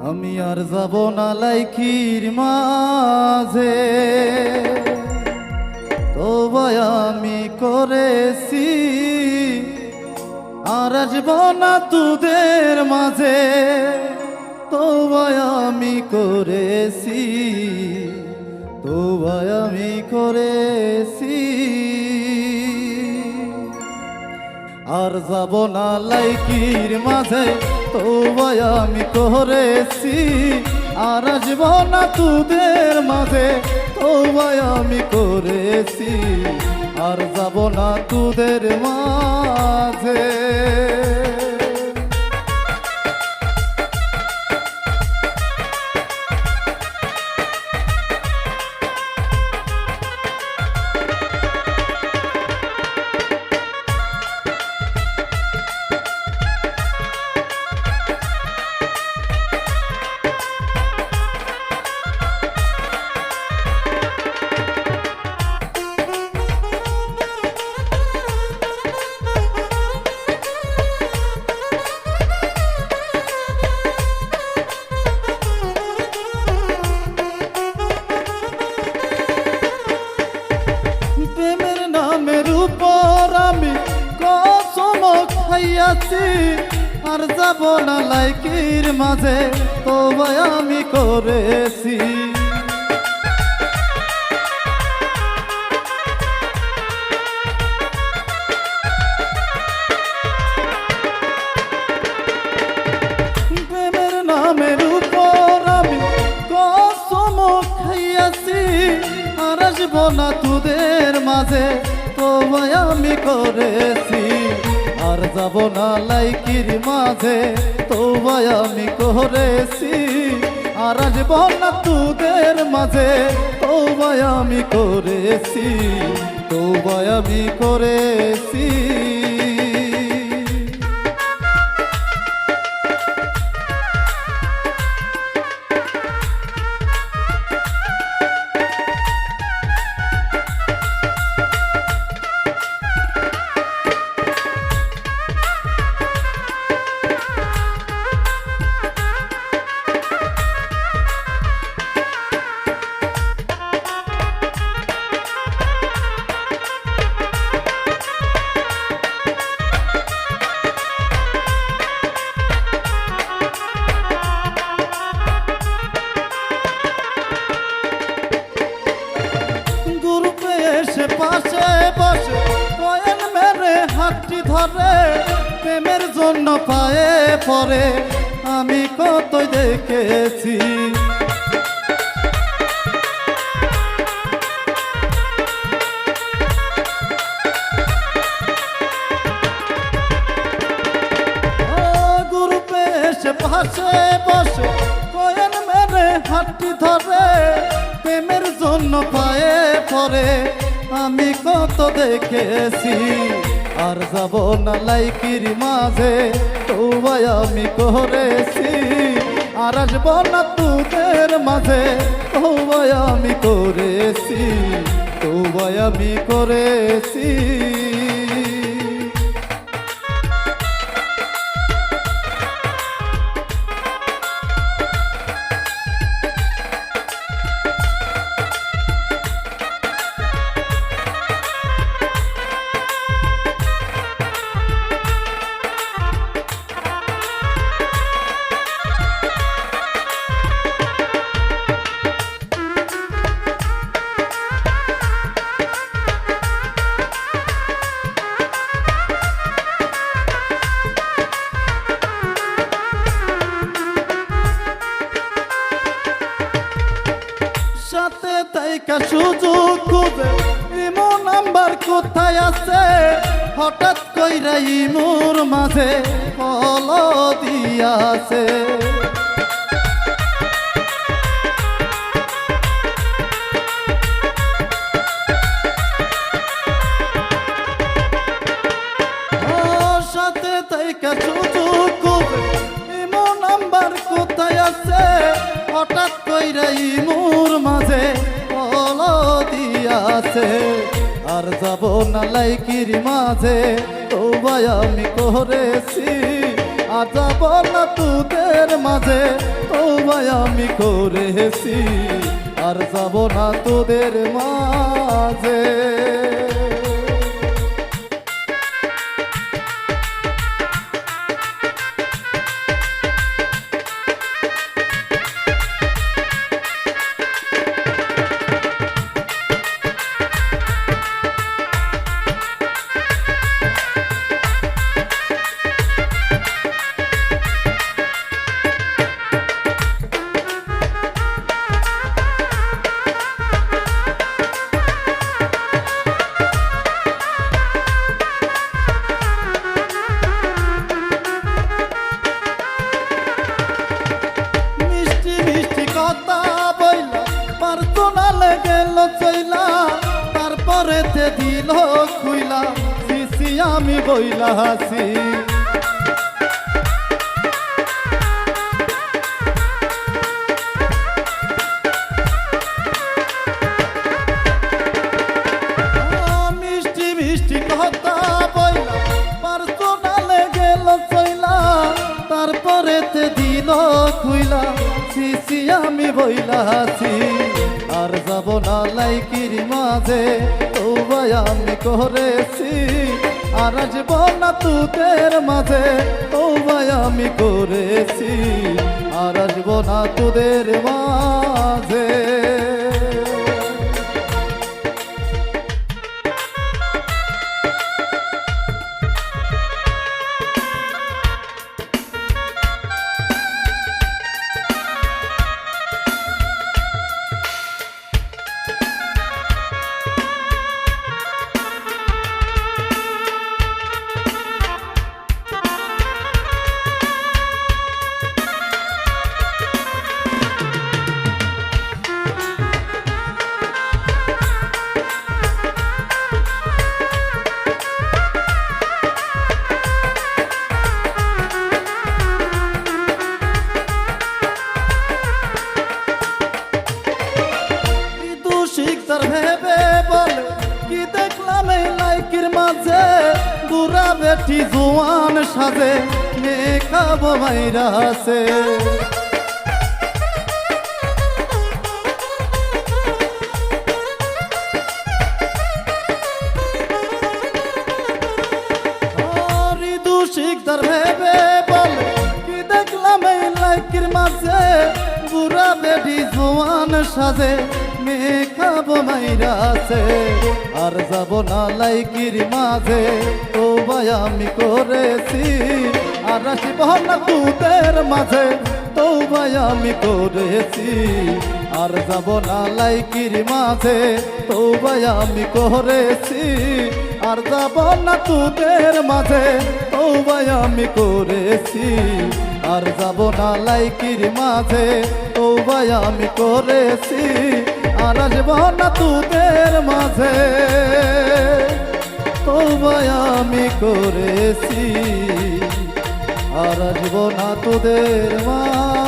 আমি আর যাব না লাইকির মাঝে, তবে আমি করেছি। আর আসব না তোদের মাঝে, তবে আমি করেছি, তবে আমি করেছি। আর যাব না লাইকির মাঝে, তবে আমি করেছি। আর আসব না তোদের মাঝে, তবে আমি করেছি। আর যাব না তোদের মাঝে। প্রেমের নামের উপর আমি কসম খাইয়াছি। আর যাব না লাইকির মাঝে, তবে আমি করেছি। প্রেমের নামের উপর আমি কসম খাইয়াছি। আর আসব না তোদের মাঝে, তবে আমি করেছি। আর যাব না লাইকির মাঝে, তবে আমি করেছি। আর আসব না তোদের মাঝে, তবে আমি করেছি, তবে আমি করেছি। পাশে বসে কয়েন মেরে হাতটি ধরে, প্রেমের জন্য পায়ে পরে আমি কত দেখেছি। গ্রুপে এসে পাশে বসে কয়েন মেরে হাতটি ধরে, প্রেমের জন্য পায়ে পরে আমি কত দেখেছি। আর যাব না লাইকির মাঝে, তবে আমি করেছি। আর আসব না তোদের মাঝে, তবে আমি করেছি, তবে আমি করেছি। সাথে তাইকা সুযোগ খুঁজে ইমো নাম্বার কোথায় আছে, হঠাৎ কইরা ইমোর মাঝে কল দিয়াছে। সাথে তাইকা সুযোগ খুঁজে ইমো নাম্বার কোথায় আছে, হঠাৎ কইরা ইমোর মাঝে কল দিয়াছে। আর যাব না লাইকির মাঝে, তবে আমি করেছি। আর যাব না তোদের মাঝে, তওবায় আমি করেছি, আর যাব না তোদের মাঝে। তারপরেতে দিল খুইলা সিসি আমি বইলা হাসি। মিষ্টি মিষ্টি কথা বইলা পার্সোনালে গেল চইলা, তারপরেতে দিল খুইলা সিসি আমি বইলা হাসি। আর যাব না লাইকির মাঝে, তওবায় আমি করেছি, আর আসব না তোদের মাঝে, তওবায় আমি করেছি, আর আসব না তোদের মাঝে। ভেবে বলে কি দেখলাম এই লাইকির মাঝে, বুড়া বেটি জোয়ান সাজে মেয়ে খাবো মাইরা আছে। দূষিকদার ভেবে বলে কি দেখলাম এই লাইকির মাঝে, বুড়া বেটি জোয়ান সাজে মেয়ে খাবো মাইরা আছে। আর যাব না লাইকির মাঝে, তওবায় আমি করেছি, আর আসব না তোদের মাঝে, তওবায় আমি করেছি, আর যাব না লাইকির মাঝে, তওবায় আমি করেছি, আর যাব না তোদের মাঝে, তওবায় আমি করেছি, আর যাব না লাইকির মাঝে, তওবায় আমি করেছি, আর আসব না তোদের মাঝে, তওবায় আমি করেছি, আর আসব না তোদের মাঝে।